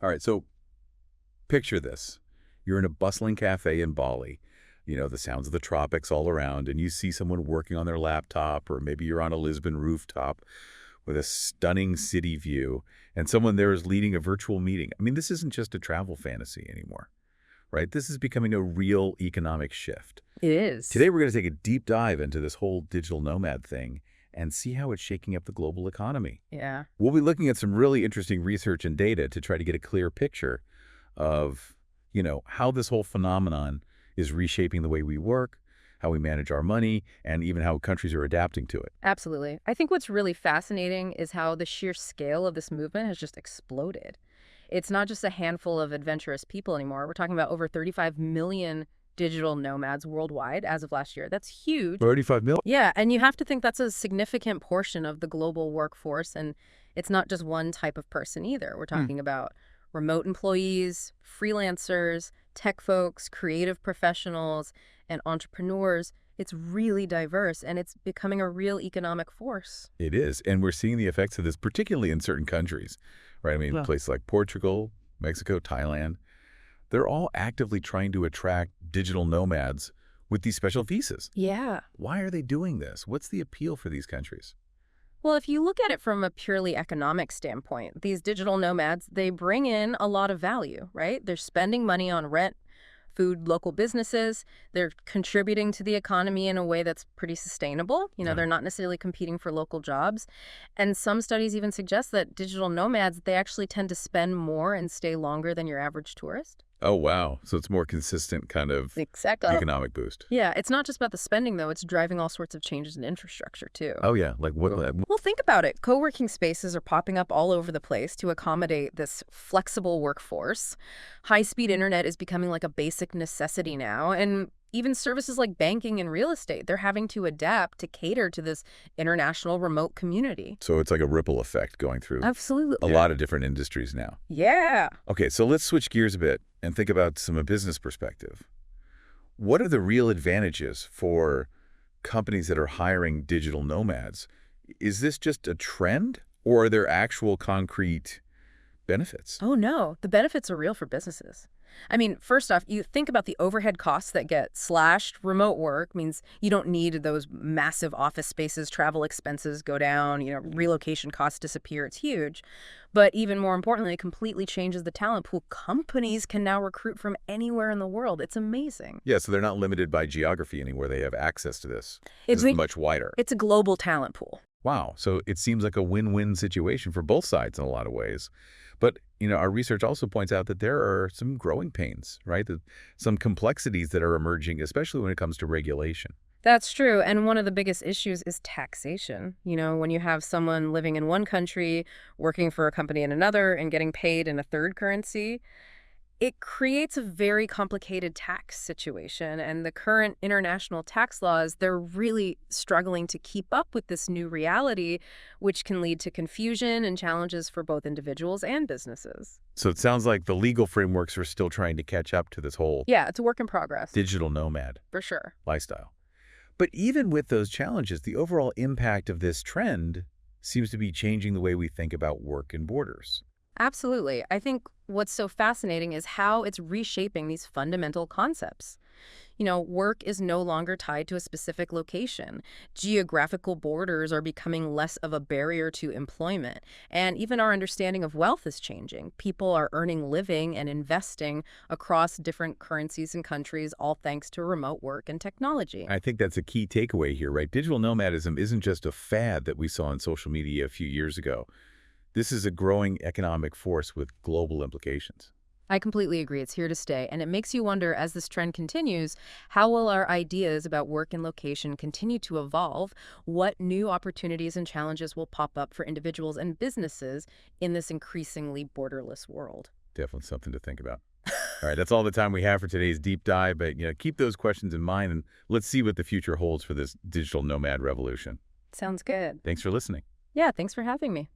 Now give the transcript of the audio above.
All right, so picture this. You're in a bustling cafe in Bali, the sounds of the tropics all around, and you see someone working on their laptop, or maybe you're on a Lisbon rooftop with a stunning city view, and someone there is leading a virtual meeting. I mean, this isn't just a travel fantasy anymore, right? This is becoming a real economic shift. It is. Today, we're going to take a deep dive into this whole digital nomad thing and see how it's shaking up the global economy. Yeah. We'll be looking at some really interesting research and data to try to get a clear picture of, how this whole phenomenon is reshaping the way we work, how we manage our money, and even how countries are adapting to it. Absolutely. I think what's really fascinating is how the sheer scale of this movement has just exploded. It's not just a handful of adventurous people anymore. We're talking about over 35 million digital nomads worldwide as of last year. That's huge. 35 million? Yeah, and you have to think that's a significant portion of the global workforce, and it's not just one type of person either. We're talking about remote employees, freelancers, tech folks, creative professionals, and entrepreneurs. It's really diverse, and it's becoming a real economic force. It is, and we're seeing the effects of this, particularly in certain countries, right? I mean, Yeah. places like Portugal, Mexico, Thailand, they're all actively trying to attract digital nomads with these special visas. Yeah. Why are they doing this? What's the appeal for these countries? Well, if you look at it from a purely economic standpoint, these digital nomads, they bring in a lot of value, right? They're spending money on rent, food, local businesses. They're contributing to the economy in a way that's pretty sustainable. Yeah. They're not necessarily competing for local jobs. And some studies even suggest that digital nomads, they actually tend to spend more and stay longer than your average tourist. Oh, wow. So it's more consistent kind of Exactly. economic boost. Yeah, it's not just about the spending, though. It's driving all sorts of changes in infrastructure, too. Oh, yeah. Like what? Well, think about it. Co-working spaces are popping up all over the place to accommodate this flexible workforce. High-speed internet is becoming like a basic necessity now. And even services like banking and real estate, they're having to adapt to cater to this international remote community. So it's like a ripple effect going through Absolutely. a lot of different industries now. Yeah. Okay, so let's switch gears a bit and think about some a business perspective. What are the real advantages for companies that are hiring digital nomads? Is this just a trend, or are there actual concrete benefits? Oh, no. The benefits are real for businesses. I mean, first off, you think about the overhead costs that get slashed. Remote work means you don't need those massive office spaces, travel expenses go down, relocation costs disappear. It's huge. But even more importantly, it completely changes the talent pool. Companies can now recruit from anywhere in the world. It's amazing. Yeah, so they're not limited by geography anymore. They have access to this. It's This is much wider. It's a global talent pool. Wow, so it seems like a win-win situation for both sides in a lot of ways. But, our research also points out that there are some growing pains, right? Some complexities that are emerging, especially when it comes to regulation. That's true. And one of the biggest issues is taxation. When you have someone living in one country, working for a company in another, and getting paid in a third currency, it creates a very complicated tax situation. And the current international tax laws, they're really struggling to keep up with this new reality, which can lead to confusion and challenges for both individuals and businesses. So it sounds like the legal frameworks are still trying to catch up to this whole Yeah, it's a work in progress. digital nomad For sure. lifestyle. But even with those challenges, the overall impact of this trend seems to be changing the way we think about work and borders. Absolutely. I think what's so fascinating is how it's reshaping these fundamental concepts. Work is no longer tied to a specific location. Geographical borders are becoming less of a barrier to employment. And even our understanding of wealth is changing. People are earning living and investing across different currencies and countries, all thanks to remote work and technology. I think that's a key takeaway here, right? Digital nomadism isn't just a fad that we saw on social media a few years ago. This is a growing economic force with global implications. I completely agree. It's here to stay. And it makes you wonder, as this trend continues, how will our ideas about work and location continue to evolve? What new opportunities and challenges will pop up for individuals and businesses in this increasingly borderless world? Definitely something to think about. All right, that's all the time we have for today's deep dive, but keep those questions in mind, and let's see what the future holds for this digital nomad revolution. Sounds good. Thanks for listening. Yeah, thanks for having me.